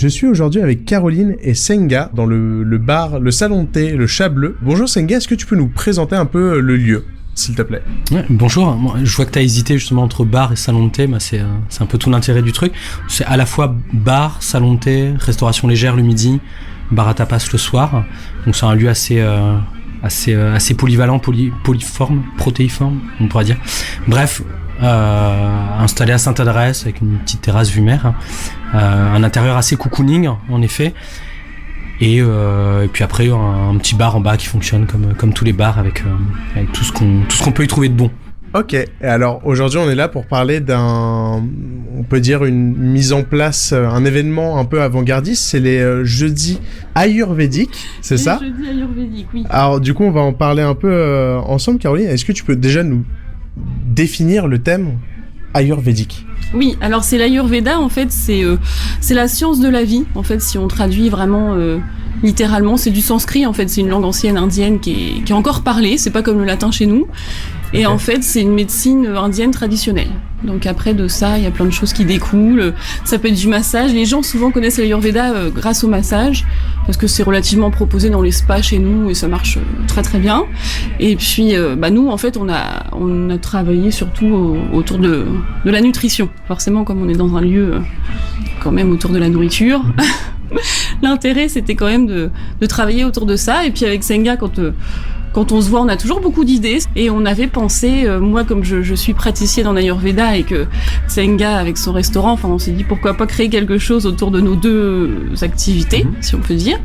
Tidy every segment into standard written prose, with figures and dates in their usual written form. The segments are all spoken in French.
Je suis aujourd'hui avec Caroline et Senga dans le bar, le salon de thé, le Chat Bleu. Bonjour Senga, est-ce que tu peux nous présenter un peu le lieu, s'il te plaît? Ouais, bonjour, moi, je vois que tu as hésité justement entre bar et salon de thé, c'est un peu tout l'intérêt du truc. C'est à la fois bar, salon de thé, restauration légère le midi, bar à tapas le soir. Donc c'est un lieu assez polyvalent, polyforme, protéiforme, on pourrait dire. Bref, installé à Sainte-Adresse avec une petite terrasse vue mer, un intérieur assez cocooning en effet. Et puis après un petit bar en bas qui fonctionne comme tous les bars avec tout ce qu'on peut y trouver de bon. Ok, et alors aujourd'hui on est là pour parler on peut dire une mise en place, un événement un peu avant-gardiste, c'est les jeudis ayurvédiques, c'est ça? Les jeudis ayurvédiques, oui. Alors du coup on va en parler un peu ensemble, Caroline, est-ce que tu peux déjà nous définir le thème ayurvédique? Oui, alors c'est l'Ayurveda, en fait, c'est la science de la vie, en fait, si on traduit vraiment littéralement, c'est du sanskrit, en fait, c'est une langue ancienne indienne qui est encore parlée, c'est pas comme le latin chez nous, et en fait, c'est une médecine indienne traditionnelle. Donc après de ça, il y a plein de choses qui découlent, ça peut être du massage, les gens souvent connaissent l'Ayurveda grâce au massage, parce que c'est relativement proposé dans les spas chez nous, et ça marche très très bien, et puis nous, en fait, on a travaillé surtout autour de la nutrition. Forcément, comme on est dans un lieu quand même autour de la nourriture, l'intérêt c'était quand même de travailler autour de ça. Et puis avec Senga, quand on se voit, on a toujours beaucoup d'idées. Et on avait pensé, moi comme je suis praticienne en Ayurveda et que Senga avec son restaurant, on s'est dit pourquoi pas créer quelque chose autour de nos deux activités, si on peut dire.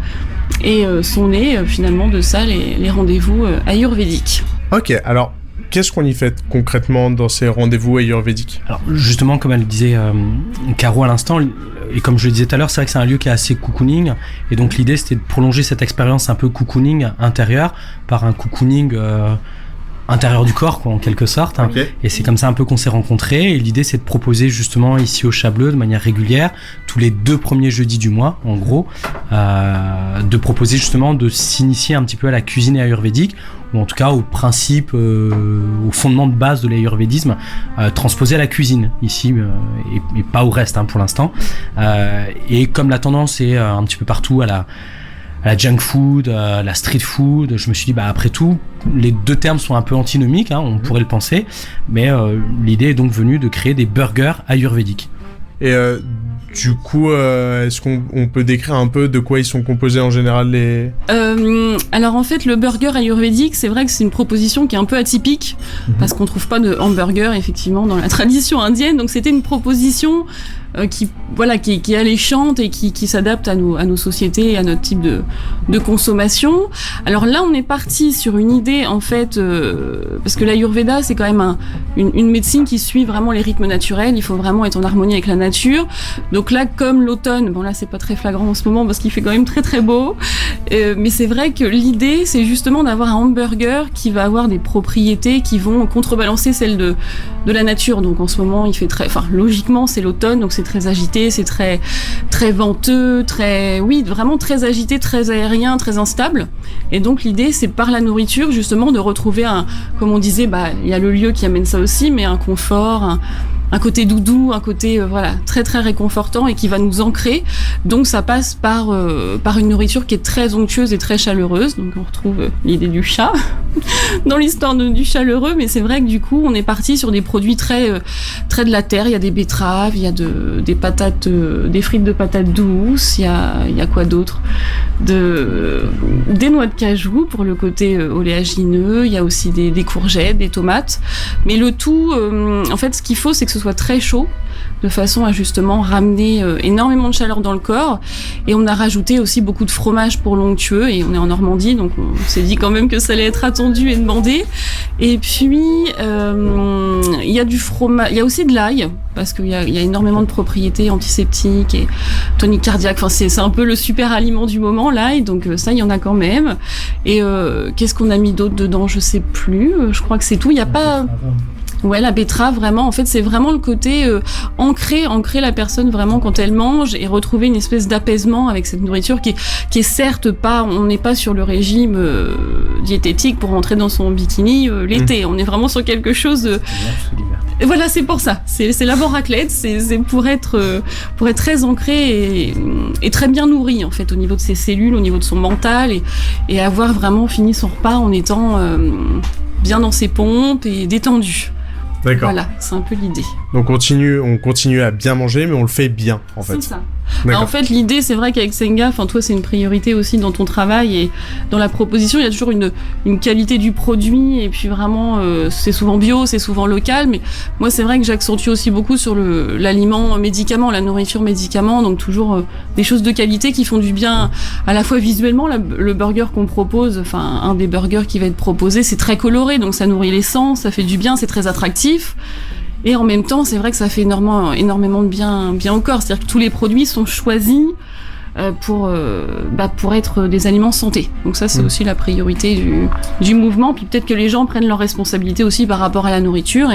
Et sont nés finalement de ça les rendez-vous ayurvédiques. Ok, alors qu'est-ce qu'on y fait concrètement dans ces rendez-vous ayurvédiques? Alors justement, comme elle disait Caro à l'instant, et comme je le disais tout à l'heure, c'est vrai que c'est un lieu qui est assez cocooning, et donc l'idée c'était de prolonger cette expérience un peu cocooning intérieur par un cocooning intérieur du corps, quoi, en quelque sorte. Okay. Et c'est comme ça un peu qu'on s'est rencontrés, et l'idée c'est de proposer justement ici au Chat Bleu de manière régulière, tous les 2 premiers jeudis du mois, en gros, de proposer justement de s'initier un petit peu à la cuisine ayurvédique, ou en tout cas au principe, au fondement de base de l'ayurvédisme, transposé à la cuisine ici, et pas au reste pour l'instant. Et comme la tendance est un petit peu partout à la junk food, la street food, je me suis dit après tout, les 2 termes sont un peu antinomiques, on pourrait le penser, mais l'idée est donc venue de créer des burgers ayurvédiques. Et du coup, est-ce qu'on peut décrire un peu de quoi ils sont composés en général les... Alors en fait, le burger ayurvédique, c'est vrai que c'est une proposition qui est un peu atypique, parce qu'on trouve pas de hamburger effectivement dans la tradition indienne, donc c'était une proposition qui est alléchante et qui s'adapte à nos sociétés et à notre type de consommation. Alors là, on est parti sur une idée en fait, parce que l'Ayurveda c'est quand même une médecine qui suit vraiment les rythmes naturels. Il faut vraiment être en harmonie avec la nature. Donc là, comme l'automne, là c'est pas très flagrant en ce moment parce qu'il fait quand même très très beau, mais c'est vrai que l'idée c'est justement d'avoir un hamburger qui va avoir des propriétés qui vont contrebalancer celles de la nature. Donc en ce moment, il fait logiquement c'est l'automne, donc c'est très agité, c'est très très venteux, vraiment très agité, très aérien, très instable. Et donc l'idée c'est par la nourriture justement de retrouver comme on disait, il y a le lieu qui amène ça aussi, mais un confort, un côté doudou, un côté très très réconfortant et qui va nous ancrer. Donc ça passe par une nourriture qui est très onctueuse et très chaleureuse. Donc on retrouve l'idée du chat dans l'histoire du chaleureux, mais c'est vrai que du coup on est parti sur des produits très très de la terre. Il y a des betteraves, il y a des patates, des frites de patates douces, il y a quoi d'autre, des noix de cajou pour le côté oléagineux. Il y a aussi des courgettes, des tomates. Mais le tout, en fait, ce qu'il faut, c'est que ce soit très chaud, de façon à justement ramener énormément de chaleur dans le corps. Et on a rajouté aussi beaucoup de fromage pour l'onctueux, et on est en Normandie, donc on s'est dit quand même que ça allait être attendu et demandé. Et puis il y a du fromage, il y a aussi de l'ail, parce qu'il y a énormément de propriétés antiseptiques et toniques cardiaques. C'est un peu le super aliment du moment, l'ail, donc ça il y en a quand même. Et qu'est-ce qu'on a mis d'autre dedans, je sais plus, je crois que c'est tout. Il y a pas... Ouais, la betterave, vraiment, en fait, c'est vraiment le côté ancrer la personne vraiment quand elle mange, et retrouver une espèce d'apaisement avec cette nourriture qui est certes pas, on n'est pas sur le régime diététique pour rentrer dans son bikini l'été. On est vraiment sur quelque chose de... Et voilà, c'est pour ça. C'est la bonne raclette, c'est pour être très ancré et très bien nourri en fait au niveau de ses cellules, au niveau de son mental et avoir vraiment fini son repas en étant bien dans ses pompes et détendu. D'accord. Voilà, c'est un peu l'idée. Donc on continue à bien manger, mais on le fait bien, en fait. C'est ça. Alors, en fait, l'idée, c'est vrai qu'avec Senga, toi, c'est une priorité aussi dans ton travail et dans la proposition. Il y a toujours une qualité du produit et puis vraiment, c'est souvent bio, c'est souvent local. Mais moi, c'est vrai que j'accentue aussi beaucoup sur l'aliment médicament, la nourriture médicament. Donc toujours des choses de qualité qui font du bien à la fois visuellement. Le burger qu'on propose, un des burgers qui va être proposé, c'est très coloré, donc ça nourrit les sens, ça fait du bien, c'est très attractif. Et en même temps, c'est vrai que ça fait énormément de bien au corps. C'est-à-dire que tous les produits sont choisis pour être des aliments santé. Donc ça, c'est aussi la priorité du mouvement. Puis peut-être que les gens prennent leurs responsabilités aussi par rapport à la nourriture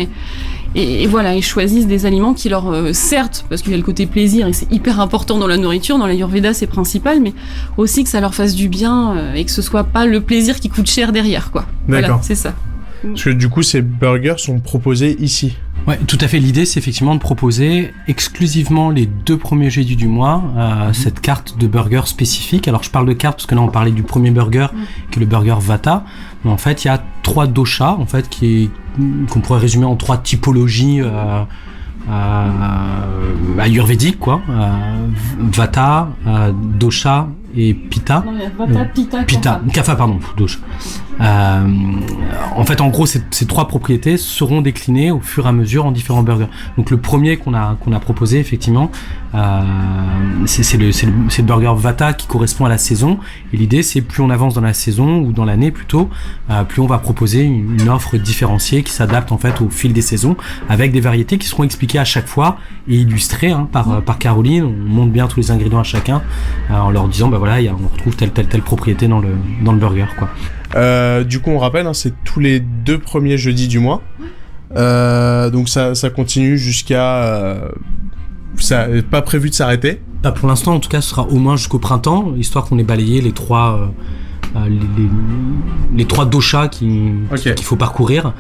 et voilà, ils choisissent des aliments qui leur certes, parce qu'il y a le côté plaisir et c'est hyper important dans la nourriture, dans l'Ayurveda c'est principal, mais aussi que ça leur fasse du bien et que ce soit pas le plaisir qui coûte cher derrière, quoi. D'accord. Voilà, c'est ça. Parce que du coup, ces burgers sont proposés ici. Ouais, tout à fait. L'idée, c'est effectivement de proposer exclusivement les 2 premiers jeudis du mois cette carte de burger spécifique. Alors, je parle de carte parce que là, on parlait du premier burger, qui est le burger Vata. Mais en fait, il y a 3 doshas, en fait, qu'on pourrait résumer en 3 typologies ayurvédiques, quoi. Vata, dosha et Pitta. Non, il y a Vata, Pitta, Kapha, pardon, dosha. En fait, en gros, ces 3 propriétés seront déclinées au fur et à mesure en différents burgers. Donc, le premier qu'on a proposé, effectivement, c'est le burger Vata qui correspond à la saison. Et l'idée, c'est plus on avance dans la saison ou dans l'année plutôt, plus on va proposer une offre différenciée qui s'adapte en fait au fil des saisons, avec des variétés qui seront expliquées à chaque fois et illustrées par Caroline. On montre bien tous les ingrédients à chacun en leur disant, voilà, on retrouve telle propriété dans le burger, quoi. Du coup, on rappelle, c'est tous les 2 premiers jeudis du mois. Donc ça continue jusqu'à... ça n'est pas prévu de s'arrêter. Pour l'instant, en tout cas, ce sera au moins jusqu'au printemps, histoire qu'on ait balayé les 3 doshas qu'il faut parcourir.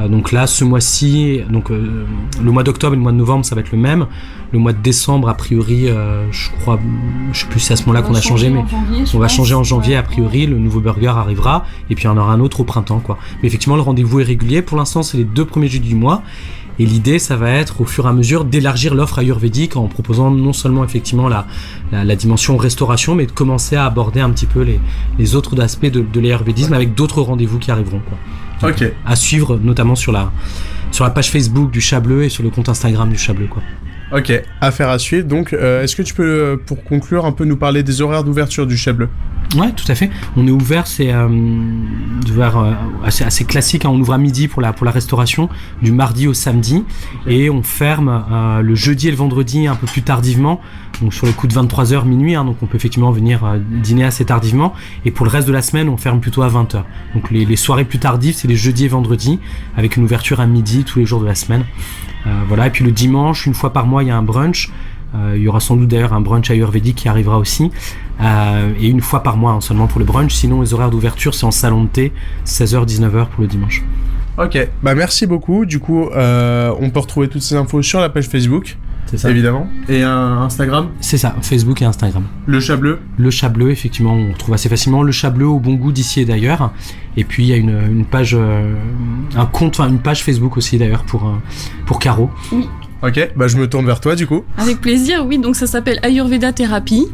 Donc là, ce mois-ci, le mois d'octobre et le mois de novembre, ça va être le même. Le mois de décembre, a priori, je sais plus si c'est à ce moment-là qu'on a changé, mais on va changer en janvier, a priori. Le nouveau burger arrivera, et puis il y en aura un autre au printemps, quoi. Mais effectivement, le rendez-vous est régulier. Pour l'instant, c'est les 2 premiers jeudis du mois. Et l'idée, ça va être au fur et à mesure d'élargir l'offre ayurvédique en proposant non seulement effectivement la dimension restauration, mais de commencer à aborder un petit peu les autres aspects de l'ayurvédisme avec d'autres rendez-vous qui arriveront, quoi. Donc, à suivre notamment sur la page Facebook du Chat Bleu et sur le compte Instagram du Chat Bleu, quoi. Ok, affaire à suivre. Donc, est-ce que tu peux, pour conclure, un peu nous parler des horaires d'ouverture du Chat Bleu ? Ouais, tout à fait. On est ouvert, c'est assez classique. On ouvre à midi pour la restauration, du mardi au samedi, et on ferme le jeudi et le vendredi un peu plus tardivement, donc sur les coups de 23h, minuit. Donc on peut effectivement venir dîner assez tardivement. Et pour le reste de la semaine, on ferme plutôt à 20h. Donc les soirées plus tardives, c'est les jeudis et vendredis, avec une ouverture à midi tous les jours de la semaine. Voilà. Et puis le dimanche, une fois par mois, il y a un brunch. Il y aura sans doute d'ailleurs un brunch ayurvédique qui arrivera aussi. Et une fois par mois seulement pour le brunch. Sinon, les horaires d'ouverture, c'est en salon de thé, 16h-19h pour le dimanche. Ok, merci beaucoup. Du coup, on peut retrouver toutes ces infos sur la page Facebook. C'est ça. Évidemment. Et Instagram ? C'est ça, Facebook et Instagram. Le Chat Bleu ? Le Chat Bleu, effectivement, on trouve assez facilement le Chat Bleu au bon goût d'ici et d'ailleurs. Et puis il y a une page, une page Facebook aussi d'ailleurs pour Caro. Oui. Ok, je me tourne vers toi du coup. Avec plaisir, oui. Donc ça s'appelle Ayurveda Thérapie.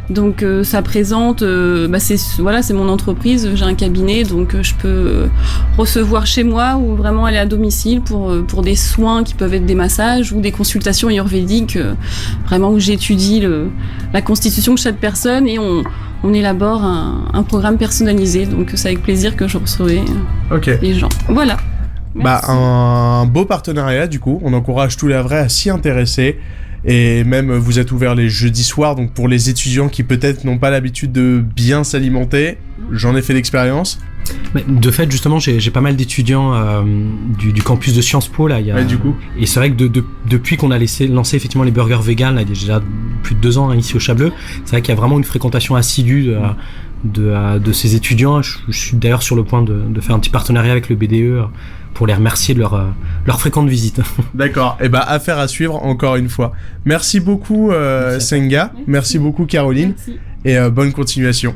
Donc ça présente, c'est mon entreprise. J'ai un cabinet, donc je peux recevoir chez moi ou vraiment aller à domicile pour des soins qui peuvent être des massages ou des consultations ayurvédiques, vraiment où j'étudie la constitution de chaque personne et on élabore un programme personnalisé. Donc c'est avec plaisir que je recevrai les gens. Voilà. Un beau partenariat du coup, on encourage tous les vrais à s'y intéresser et même vous êtes ouvert les jeudis soirs, donc pour les étudiants qui peut-être n'ont pas l'habitude de bien s'alimenter, j'en ai fait l'expérience. De fait justement j'ai pas mal d'étudiants du campus de Sciences Po là, du coup. Et c'est vrai que depuis qu'on a lancé effectivement les burgers vegan là, il y a déjà plus de 2 ans ici au Chat Bleu, c'est vrai qu'il y a vraiment une fréquentation assidue de ces étudiants. Je suis d'ailleurs sur le point de faire un petit partenariat avec le BDE pour les remercier de leur fréquente visite. D'accord. Et affaire à suivre encore une fois. Merci beaucoup Senga. Merci beaucoup Caroline. Merci. Et bonne continuation.